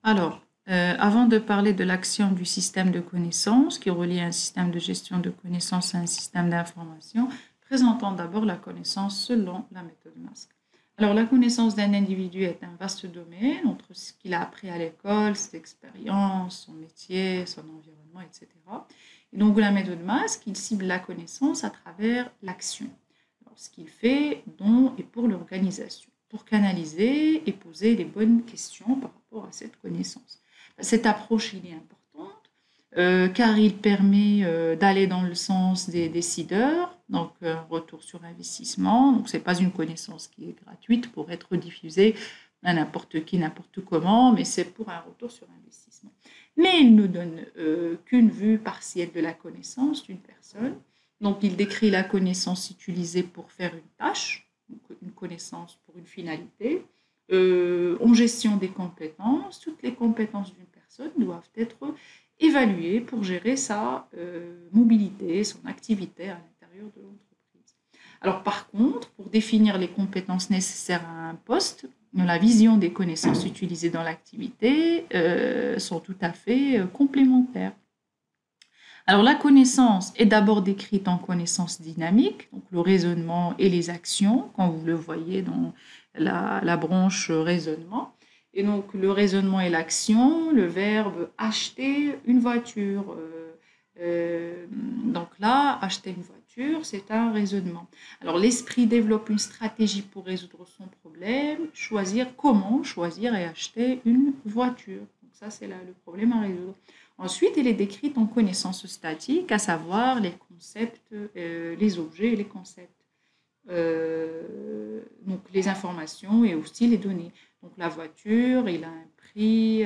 Alors, avant de parler de l'action du système de connaissances qui relie un système de gestion de connaissances à un système d'information, présentons d'abord la connaissance selon la méthode Masque. Alors, la connaissance d'un individu est un vaste domaine entre ce qu'il a appris à l'école, ses expériences, son métier, son environnement, etc. Et donc, la méthode Masque, il cible la connaissance à travers l'action. Alors, ce qu'il fait dans et pour l'organisation, pour canaliser et poser les bonnes questions par rapport à cette connaissance. Cette approche, il est importante car il permet d'aller dans le sens des décideurs, donc retour sur investissement. Donc, ce n'est pas une connaissance qui est gratuite pour être diffusée à n'importe qui, n'importe comment, mais c'est pour un retour sur investissement. Mais il ne donne qu'une vue partielle de la connaissance d'une personne. Donc, il décrit la connaissance utilisée pour faire une tâche, une connaissance pour une finalité. En gestion des compétences, toutes les compétences d'une personne doivent être évaluées pour gérer sa mobilité, son activité à l'intérieur de l'entreprise. Alors par contre, pour définir les compétences nécessaires à un poste, la vision des connaissances utilisées dans l'activité sont tout à fait complémentaires. Alors la connaissance est d'abord décrite en connaissance dynamique, donc le raisonnement et les actions, quand vous le voyez dans la branche raisonnement. Et donc le raisonnement et l'action, le verbe acheter une voiture. Donc là, acheter une voiture, c'est un raisonnement. Alors l'esprit développe une stratégie pour résoudre son problème, choisir comment choisir et acheter une voiture. Donc ça, c'est le problème à résoudre. Ensuite, elle est décrite en connaissances statiques, à savoir les concepts, les objets et les concepts. Donc les informations et aussi les données. Donc la voiture, il a un prix,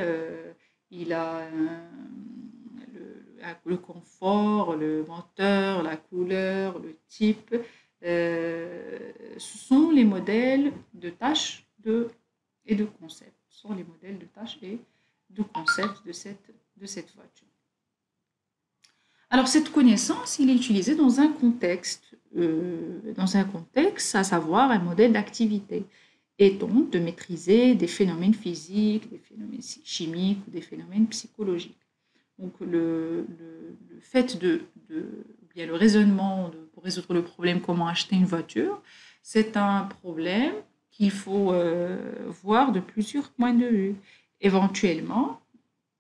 il a le confort, le moteur, la couleur, le type. Ce sont les modèles de tâches et de concepts. Ce sont les modèles de tâches et de concepts de cette voiture. Alors cette connaissance, il est utilisé dans un contexte, à savoir un modèle d'activité, et donc de maîtriser des phénomènes physiques, des phénomènes chimiques ou des phénomènes psychologiques. Donc le fait bien le raisonnement pour résoudre le problème comment acheter une voiture, c'est un problème qu'il faut voir de plusieurs points de vue. Éventuellement,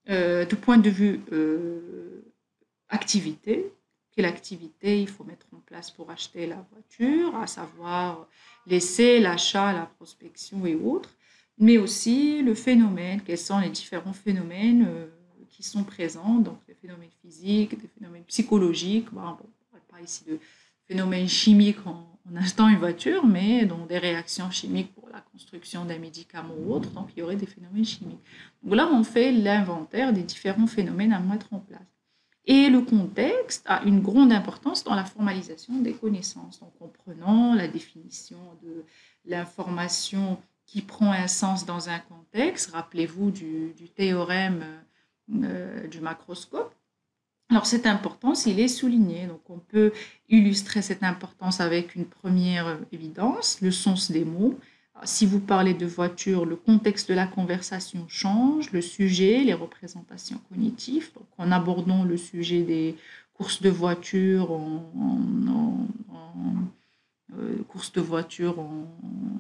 du point de vue activité, quelle activité il faut mettre en place pour acheter la voiture, à savoir l'essai, l'achat, la prospection et autres, mais aussi le phénomène, quels sont les différents phénomènes qui sont présents, donc des phénomènes physiques, des phénomènes psychologiques. Bon, on ne parle pas ici de phénomènes chimiques en achetant une voiture, mais dans des réactions chimiques pour la construction d'un médicament ou autre, donc il y aurait des phénomènes chimiques. Donc là, on fait l'inventaire des différents phénomènes à mettre en place. Et le contexte a une grande importance dans la formalisation des connaissances. Donc, en prenant la définition de l'information qui prend un sens dans un contexte, rappelez-vous du théorème du macroscope. Alors, cette importance, il est souligné. Donc, on peut illustrer cette importance avec une première évidence, le sens des mots. Si vous parlez de voiture, le contexte de la conversation change, le sujet, les représentations cognitives. Donc, en abordant le sujet des courses de voiture course de voiture en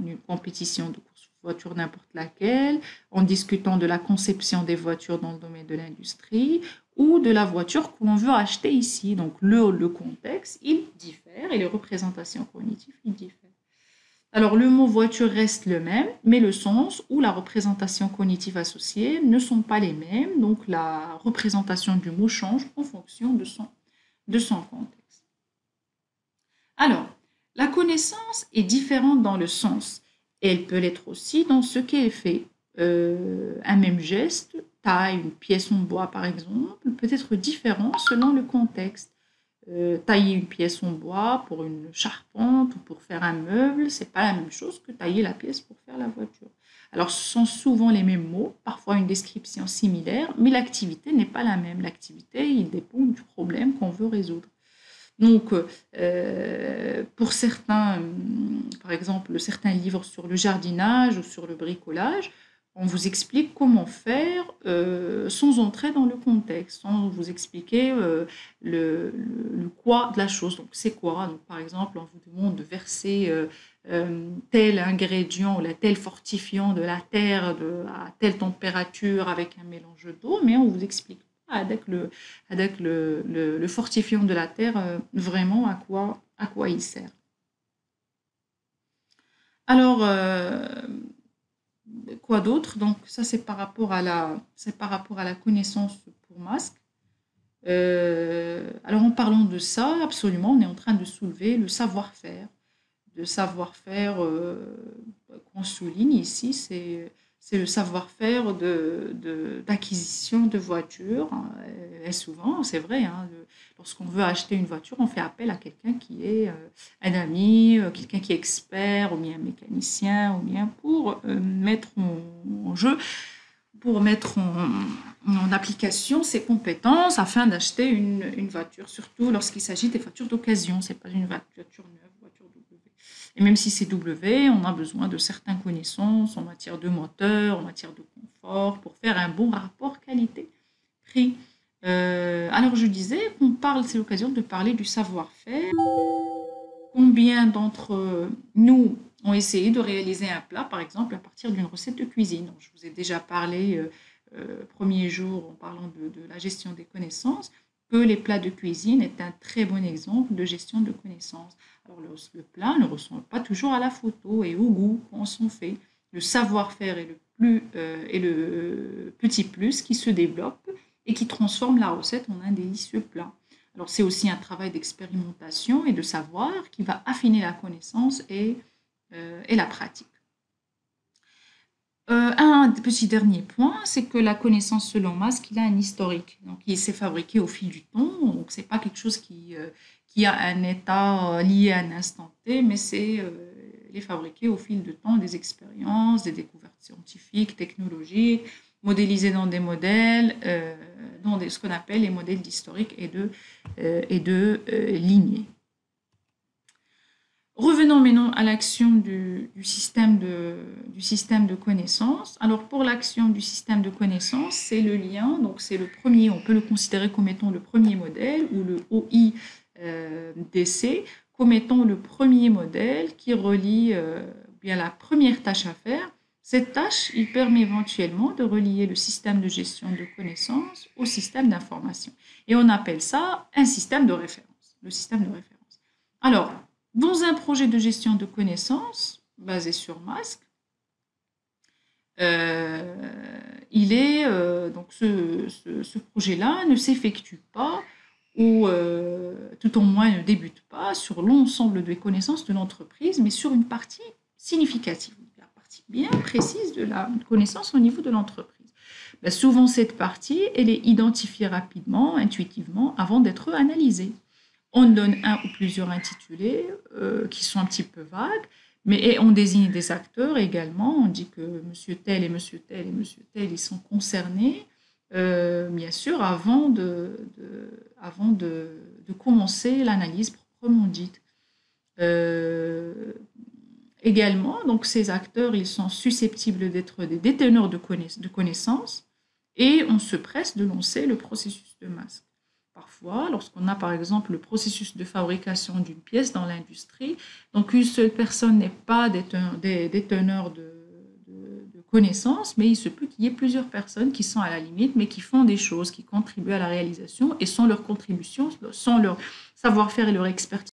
une compétition de course de voiture n'importe laquelle, en discutant de la conception des voitures dans le domaine de l'industrie ou de la voiture que l'on veut acheter ici. Donc le contexte, il diffère et les représentations cognitives, ils diffèrent. Alors le mot voiture reste le même, mais le sens ou la représentation cognitive associée ne sont pas les mêmes, donc la représentation du mot change en fonction de son contexte. Alors, la connaissance est différente dans le sens. Elle peut l'être aussi dans ce qu'elle fait. Un même geste, taille une pièce en bois par exemple, peut être différent selon le contexte. Tailler une pièce en bois pour une charpente ou pour faire un meuble, c'est pas la même chose que tailler la pièce pour faire la voiture. Alors, ce sont souvent les mêmes mots, parfois une description similaire, mais l'activité n'est pas la même. L'activité, il dépend du problème qu'on veut résoudre. Donc, pour certains, par exemple, certains livres sur le jardinage ou sur le bricolage on vous explique comment faire sans entrer dans le contexte, sans vous expliquer le quoi de la chose. Donc, c'est quoi? Donc, par exemple, on vous demande de verser tel ingrédient ou tel fortifiant de la terre à telle température avec un mélange d'eau, mais on vous explique pas avec le fortifiant de la terre vraiment à quoi il sert. Alors, quoi d'autre? Donc, ça, c'est par rapport à la connaissance pour masque. Alors, en parlant de ça, absolument, on est en train de soulever le savoir-faire. Le savoir-faire qu'on souligne ici, c'est le savoir-faire d'acquisition de voitures. Et souvent, c'est vrai, hein, lorsqu'on veut acheter une voiture, on fait appel à quelqu'un qui est un ami, quelqu'un qui est expert, ou bien un mécanicien, ou bien pour mettre en jeu, pour mettre en application ses compétences afin d'acheter une voiture, surtout lorsqu'il s'agit des voitures d'occasion. Ce n'est pas une voiture neuve, voiture W. Et même si c'est W, on a besoin de certaines connaissances en matière de moteur, en matière de confort, pour faire un bon rapport qualité-prix. Alors je disais qu'on parle, c'est l'occasion de parler du savoir-faire. Combien d'entre nous ont essayé de réaliser un plat, par exemple, à partir d'une recette de cuisine? Donc, je vous ai déjà parlé premier jour en parlant de la gestion des connaissances, que les plats de cuisine est un très bon exemple de gestion de connaissances. Alors, le plat ne ressemble pas toujours à la photo et au goût qu'on s'en fait. Le savoir-faire est le petit plus qui se développe et qui transforme la recette en un délicieux plat. Alors, c'est aussi un travail d'expérimentation et de savoir qui va affiner la connaissance et la pratique. Un petit dernier point, c'est que la connaissance selon Mask, il a un historique. Donc, il s'est fabriqué au fil du temps. Donc, c'est pas quelque chose qui a un état lié à un instant T, mais il est fabriqué au fil du temps des expériences, des découvertes scientifiques, technologiques, modélisé dans des modèles, ce qu'on appelle les modèles d'historique et de lignée. Revenons maintenant à l'action du système de connaissances. Alors, pour l'action du système de connaissances, c'est le lien, donc c'est le premier, on peut le considérer comme étant le premier modèle, ou le OIDC, comme étant le premier modèle qui relie bien la première tâche à faire. Cette tâche, il permet éventuellement de relier le système de gestion de connaissances au système d'information. Et on appelle ça un système de référence, le système de référence. Alors, dans un projet de gestion de connaissances basé sur Mask, donc ce projet-là ne s'effectue pas ou tout au moins ne débute pas sur l'ensemble des connaissances de l'entreprise, mais sur une partie significative, la partie bien précise de la connaissance au niveau de l'entreprise. Ben, souvent, cette partie, elle est identifiée rapidement, intuitivement, avant d'être analysée. On donne un ou plusieurs intitulés qui sont un petit peu vagues, mais on désigne des acteurs également. On dit que monsieur tel et monsieur tel et monsieur tel, ils sont concernés, bien sûr, avant de commencer l'analyse proprement dite. Également, donc ces acteurs, ils sont susceptibles d'être des déteneurs de connaissances et on se presse de lancer le processus de masque. Parfois, lorsqu'on a par exemple le processus de fabrication d'une pièce dans l'industrie, donc une seule personne n'est pas déteneur de connaissances, mais il se peut qu'il y ait plusieurs personnes qui sont à la limite, mais qui font des choses, qui contribuent à la réalisation, et sans leur contribution, sans leur savoir-faire et leur expertise,